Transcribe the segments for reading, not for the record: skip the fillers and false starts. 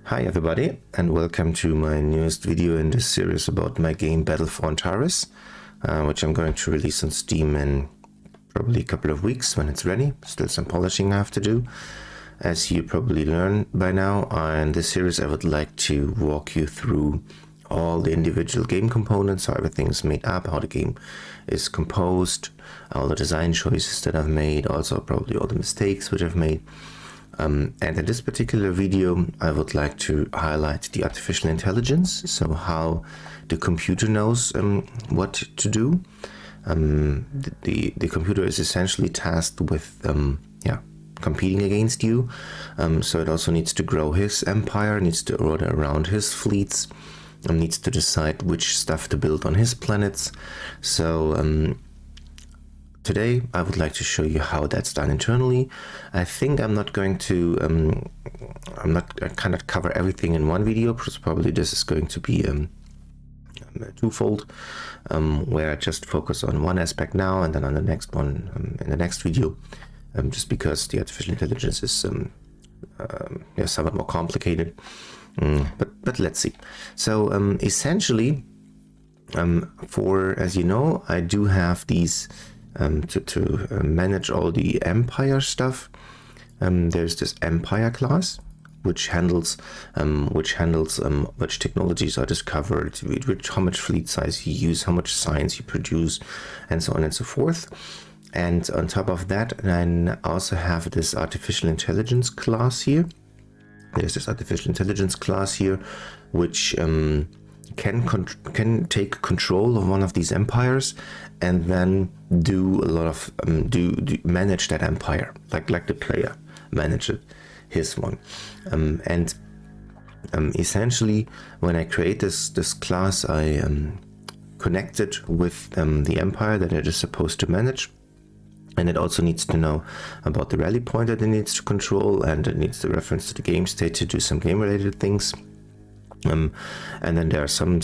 Hi everybody, and welcome to my newest video in this series about my game Battle for Antares, which I'm going to release on Steam in probably a couple of weeks when it's ready. Still some polishing I have to do. As you probably learned by now, in this series I would like to walk you through all the individual game components, how everything is made up, how the game is composed, all the design choices that I've made, also probably all the mistakes which I've made. And in this particular video, I would like to highlight the artificial intelligence, so how the computer knows what to do. The computer is essentially tasked with competing against you, so it also needs to grow his empire, needs to order around his fleets, needs to decide which stuff to build on his planets. So today I would like to show you how that's done internally. I think I'm not going to I cannot cover everything in one video, because probably this is going to be twofold, where I just focus on one aspect now and then on the next one in the next video, just because the artificial intelligence is somewhat more complicated. But let's see. So essentially, as you know, I do have these to manage all the empire stuff. There's this empire class which handles which technologies are discovered, how much fleet size you use, how much science you produce, and so on and so forth. And on top of that, I also have this artificial intelligence class here. There's this artificial intelligence class here which can take control of one of these empires and then do a lot of manage that empire like the player managed his one. Essentially, when I create this class, I connect it with the empire that it is supposed to manage. And it also needs to know about the rally point that it needs to control, and it needs to reference to the game state to do some game related things. And then there are some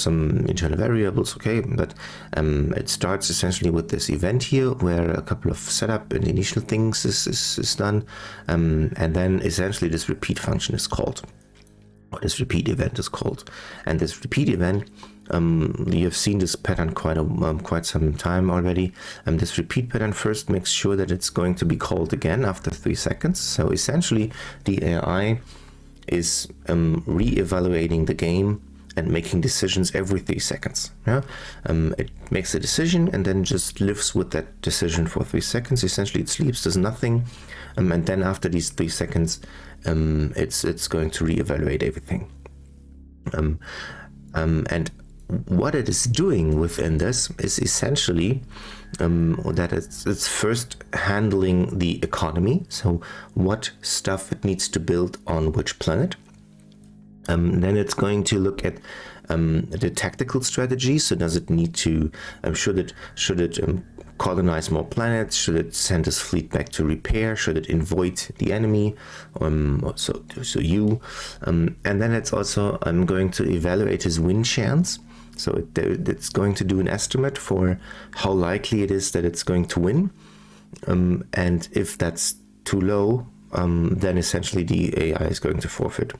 internal variables, okay, but it starts essentially with this event here where a couple of setup and initial things is done, and then essentially this repeat function is called, or this repeat event is called. And this repeat event, you have seen this pattern quite some time already. This repeat pattern first makes sure that it's going to be called again after 3 seconds. So essentially the AI is re-evaluating the game and making decisions every 3 seconds. It makes a decision and then just lives with that decision for 3 seconds. Essentially it sleeps, does nothing, and then after these 3 seconds it's going to re-evaluate everything. And what it is doing within this is essentially that it's first handling the economy, so what stuff it needs to build on which planet. Then it's going to look at the tactical strategy. So does it need to should it colonize more planets? Should it send its fleet back to repair? Should it avoid the enemy? So you, and then it's also going to evaluate his win chance. So it's going to do an estimate for how likely it is that it's going to win, and if that's too low, then essentially the AI is going to forfeit.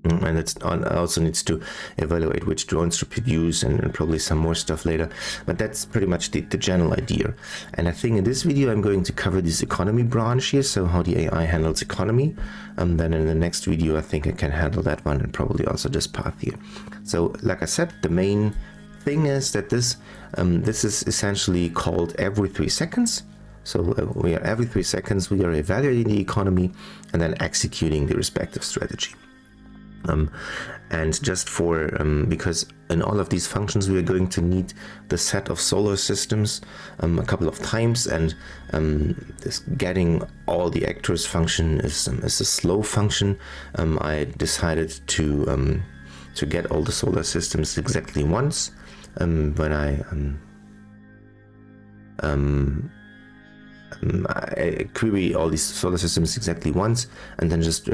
And it also needs to evaluate which drones to produce and probably some more stuff later. But that's pretty much the general idea. And I think in this video I'm going to cover this economy branch here, so how the AI handles economy. Then in the next video I think I can handle that one and probably also this path here. So like I said, the main thing is that this is essentially called every 3 seconds. So we are every 3 seconds we are evaluating the economy and then executing the respective strategy. And just for because in all of these functions we are going to need the set of solar systems a couple of times, and this getting all the actors function is a slow function. I decided to get all the solar systems exactly once when I query all these solar systems exactly once, and then just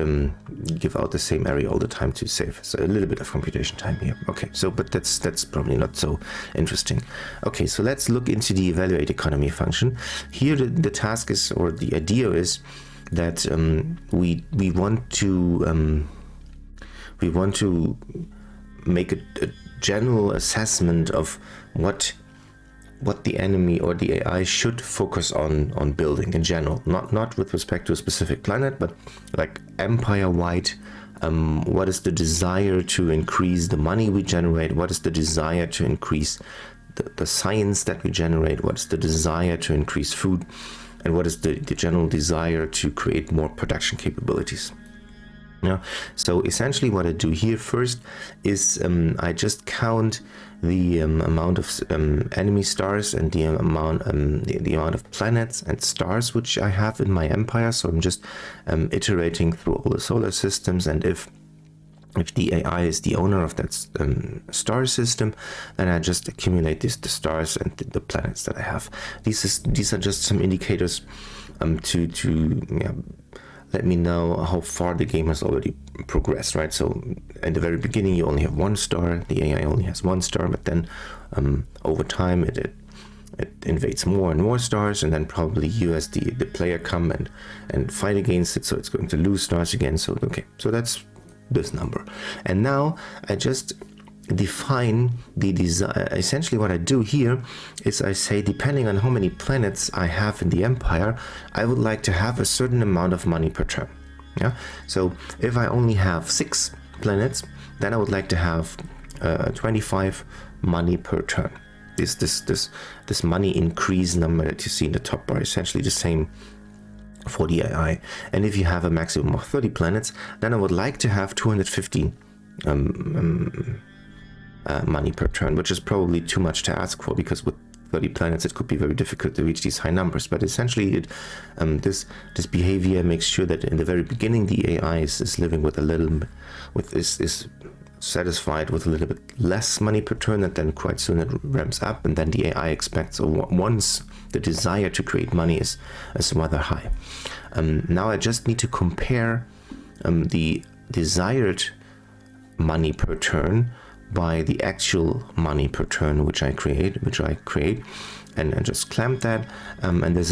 give out the same area all the time to save. So a little bit of computation time here. Okay, so but that's probably not so interesting. Okay, so let's look into the evaluate economy function. Here the task is, or the idea is, that we want to we want to make a general assessment of what the enemy or the AI should focus on building in general, not with respect to a specific planet, but like empire-wide. What is the desire to increase the money we generate? What is the desire to increase the science that we generate? What is the desire to increase food? And what is the general desire to create more production capabilities? Yeah. So essentially what I do here first is I just count the amount of enemy stars and the amount of planets and stars which I have in my empire. So I'm just iterating through all the solar systems, and if the AI is the owner of that star system, then I just accumulate the stars and the planets that I have. These are just some indicators to let me know how far the game has already progressed, right? So at the very beginning you only have one star, the AI only has one star, but then over time it invades more and more stars, and then probably you as the player come and fight against it, so it's going to lose stars again. So okay, so that's this number. And now I just define the desire. Essentially what I do here is I say, depending on how many planets I have in the empire, I would like to have a certain amount of money per turn. Yeah. So if I only have 6 planets, then I would like to have 25 money per turn. This money increase number that you see in the top bar, essentially the same for the AI. And if you have a maximum of 30 planets, then I would like to have 215 money per turn, which is probably too much to ask for, because with 30 planets it could be very difficult to reach these high numbers. But essentially this behavior makes sure that in the very beginning the AI is living with is satisfied with a little bit less money per turn, and then quite soon it ramps up, and then the AI expects, or once the desire to create money is rather high. Now I just need to compare the desired money per turn by the actual money per turn which I create, and just clamp that, and this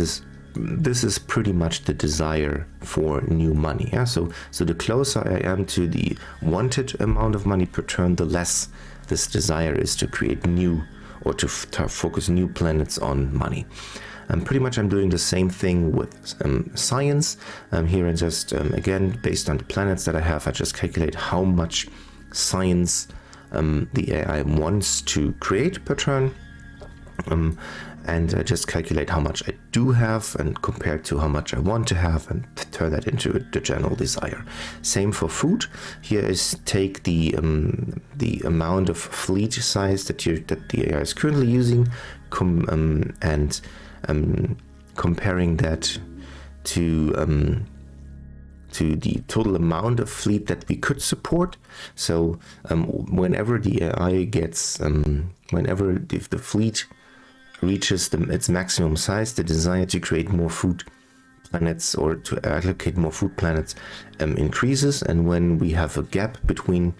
is pretty much the desire for new money. Yeah, so the closer I am to the wanted amount of money per turn, the less this desire is to create new, or to focus new planets on money. Pretty much I'm doing the same thing with science. Here, and just again, based on the planets that I have, I just calculate how much science the AI wants to create per turn, and I just calculate how much I do have and compare to how much I want to have, and turn that into the general desire. Same for food. Here is take the amount of fleet size that the AI is currently using, and comparing that to the total amount of fleet that we could support. So whenever the AI gets, if the fleet reaches its maximum size, the desire to create more food planets, or to allocate more food planets, increases. And when we have a gap between,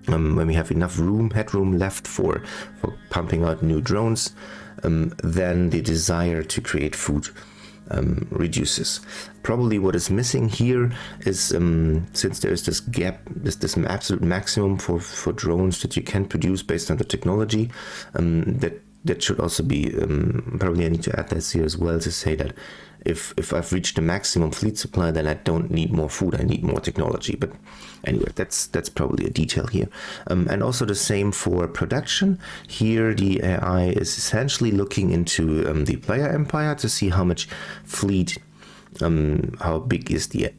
when we have enough headroom left for pumping out new drones, then the desire to create food reduces. Probably what is missing here is, since there is this gap, this absolute maximum for drones that you can produce based on the technology, that should also be, probably I need to add this here as well, to say that if I've reached the maximum fleet supply, then I don't need more food, I need more technology. But anyway, that's probably a detail here. And also the same for production. Here the AI is essentially looking into the player empire to see how much fleet, how big is the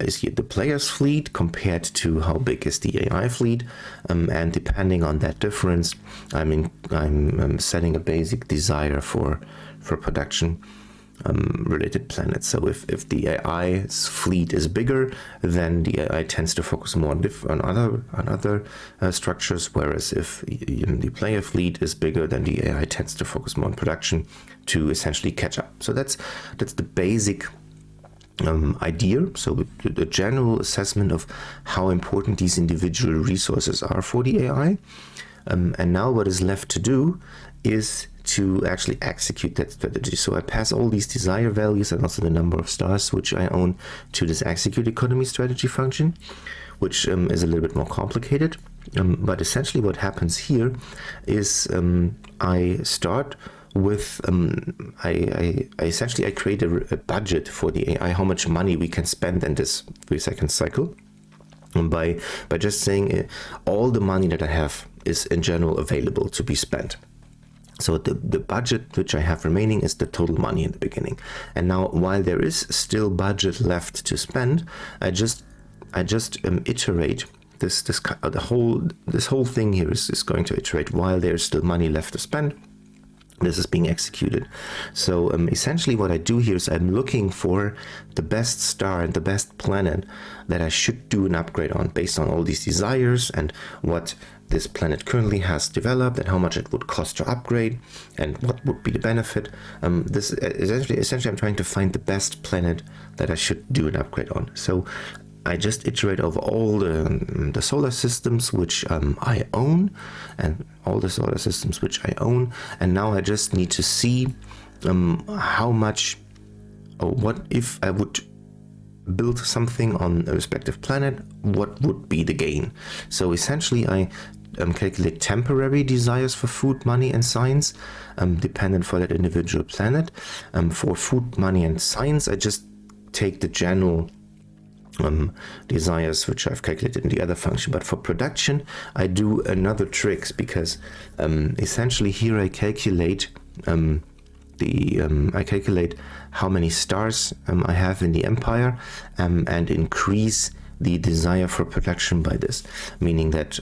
player's fleet compared to how big is the AI fleet, and depending on that difference, I'm setting a basic desire for production related planets. So if the AI's fleet is bigger, then the AI tends to focus more on other structures, whereas if the player fleet is bigger, then the AI tends to focus more on production to essentially catch up. So that's the basic idea. So the general assessment of how important these individual resources are for the AI. And now what is left to do is to actually execute that strategy. So I pass all these desire values and also the number of stars which I own to this execute economy strategy function, which is a little bit more complicated. But essentially what happens here is I start with I essentially create a budget for the AI, how much money we can spend in this 3-second cycle, by just saying all the money that I have is in general available to be spent. So the budget which I have remaining is the total money in the beginning. And now, while there is still budget left to spend, I just iterate this whole thing here is going to iterate while there's still money left to spend. This is being executed. So essentially what I do here is I'm looking for the best star and the best planet that I should do an upgrade on based on all these desires and what this planet currently has developed and how much it would cost to upgrade and what would be the benefit. This essentially I'm trying to find the best planet that I should do an upgrade on. So I just iterate over all the solar systems which I own, and all the solar systems which I own, and now I just need to see how much, or what if I would build something on a respective planet, what would be the gain. So essentially I calculate temporary desires for food, money and science, dependent for that individual planet. For food, money and science, I just take the general desires which I've calculated in the other function. But for production I do another tricks, because essentially here I calculate I calculate how many stars I have in the empire, and increase the desire for production by this, meaning that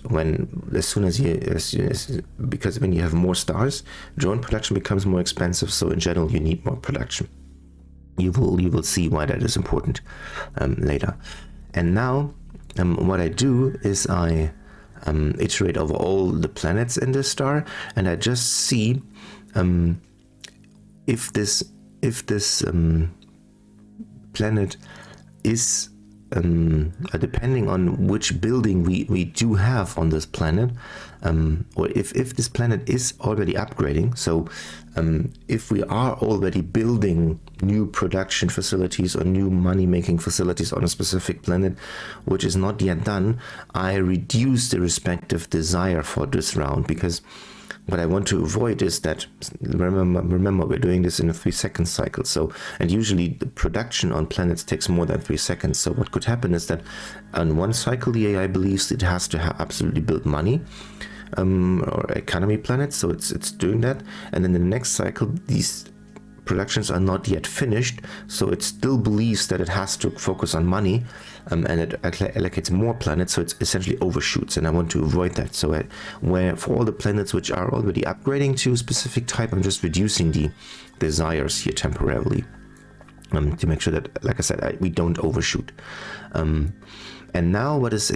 because when you have more stars, drone production becomes more expensive, so in general you need more production. You will see why that is important later. And now what I do is I iterate over all the planets in this star, and I just see if this planet is depending on which building we do have on this planet, or if this planet is already upgrading. So if we are already building new production facilities or new money-making facilities on a specific planet which is not yet done, I reduce the respective desire for this round, because what I want to avoid is that, remember we're doing this in a 3-second cycle, so, and usually the production on planets takes more than 3 seconds. So what could happen is that on one cycle the AI believes it has to absolutely build money or economy planets, so it's doing that, and then the next cycle these productions are not yet finished, so it still believes that it has to focus on money, and it allocates more planets, so it essentially overshoots, and I want to avoid that. So where for all the planets which are already upgrading to a specific type, I'm just reducing the desires here temporarily, to make sure that, like I said, we don't overshoot. And now what is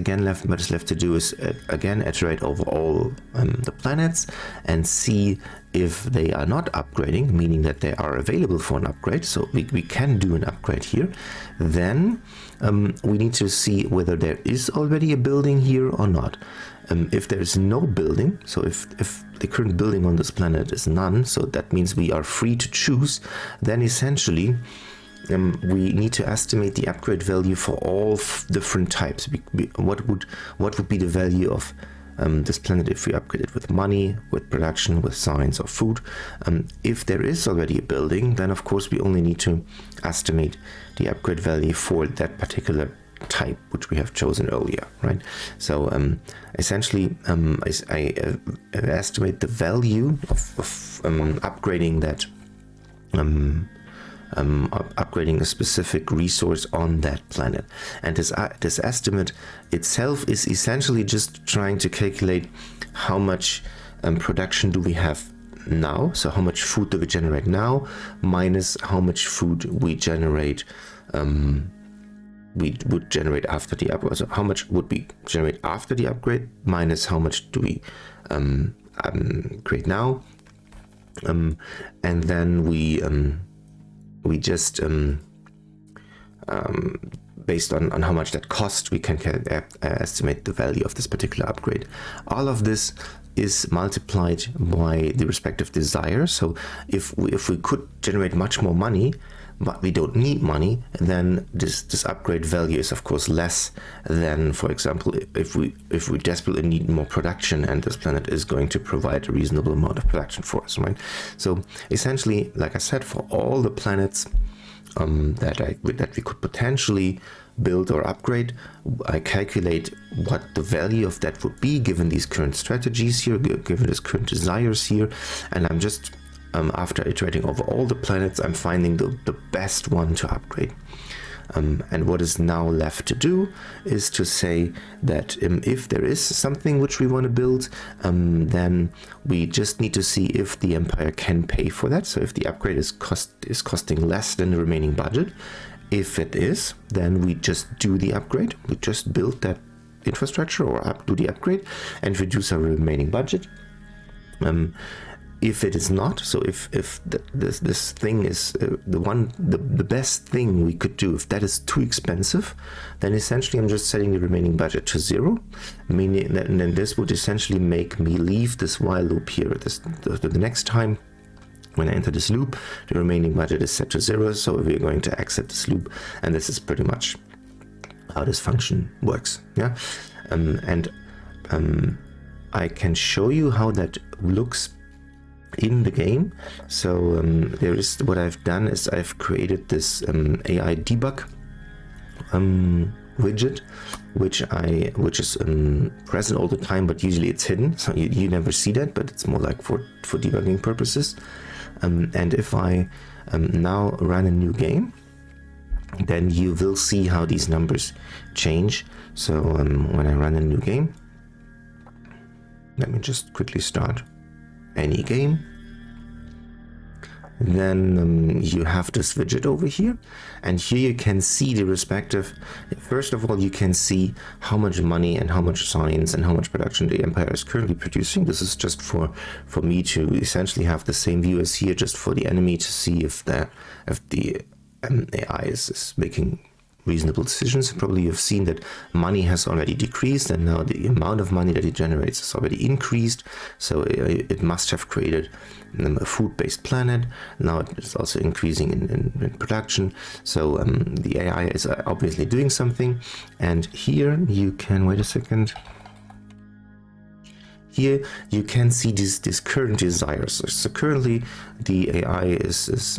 left to do is again iterate over all the planets and see if they are not upgrading, meaning that they are available for an upgrade. So we can do an upgrade here. Then we need to see whether there is already a building here or not. If there is no building, so if the current building on this planet is none, so that means we are free to choose, then essentially we need to estimate the upgrade value for all different types. What would be the value of this planet if we upgrade it with money, with production, with science or food? If there is already a building, then of course we only need to estimate the upgrade value for that particular type which we have chosen earlier, right? So essentially I estimate the value of upgrading that upgrading a specific resource on that planet, and this estimate itself is essentially just trying to calculate how much production do we have now, so how much food do we generate now minus how much food we generate we would generate after the upgrade. So how much would we generate after the upgrade minus how much do we create now, and then we just based on how much that cost, we can estimate the value of this particular upgrade. All of this is multiplied by the respective desire. So if we could generate much more money, but we don't need money, then this upgrade value is of course less than, for example, if we desperately need more production and this planet is going to provide a reasonable amount of production for us, right? So essentially, like I said, for all the planets that we could potentially build or upgrade, I calculate what the value of that would be given these current strategies here, given these current desires here, and I'm just after iterating over all the planets, I'm finding the best one to upgrade. And what is now left to do is to say that if there is something which we want to build, then we just need to see if the Empire can pay for that. So if the upgrade is costing less than the remaining budget. If it is, then we just do the upgrade. We just build that infrastructure or do the upgrade and reduce our remaining budget. If it is not, so if this thing is the best thing we could do, if that is too expensive, then essentially I'm just setting the remaining budget to 0, meaning that then this would essentially make me leave this while loop here. The next time when I enter this loop, the remaining budget is set to 0, so we're going to exit this loop, and this is pretty much how this function works. Yeah, I can show you how that looks in the game. So there is, what I've done is I've created this AI debug widget, which is present all the time, but usually it's hidden, so you never see that, but it's more like for debugging purposes. And if I now run a new game, then you will see how these numbers change. So when I run a new game, let me just quickly start any game. Then you have this widget over here, and here you can see the respective. First of all, you can see how much money and how much science and how much production the Empire is currently producing. This is just for me to essentially have the same view as here, just for the enemy to see if the AI is making reasonable decisions. Probably you've seen that money has already decreased, and now the amount of money that it generates is already increased. So it must have created a food-based planet. Now it's also increasing in production. So the AI is obviously doing something. And here you can, wait a second. Here you can see these current desires. So currently the AI is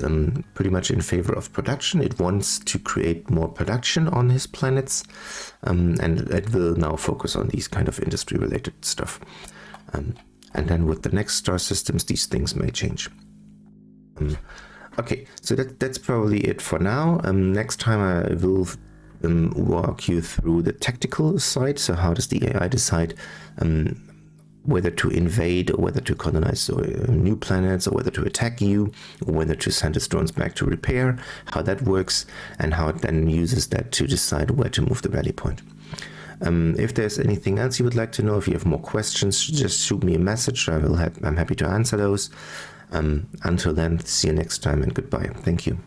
pretty much in favor of production. It wants to create more production on his planets, and it will now focus on these kind of industry related stuff. And then with the next star systems, these things may change. Okay, so that's probably it for now. Next time I will walk you through the tactical side. So how does the AI decide whether to invade or whether to colonize new planets, or whether to attack you, or whether to send its drones back to repair, how that works, and how it then uses that to decide where to move the rally point. If there's anything else you would like to know, if you have more questions, just shoot me a message. I'm happy to answer those. Until then, see you next time, and goodbye. Thank you.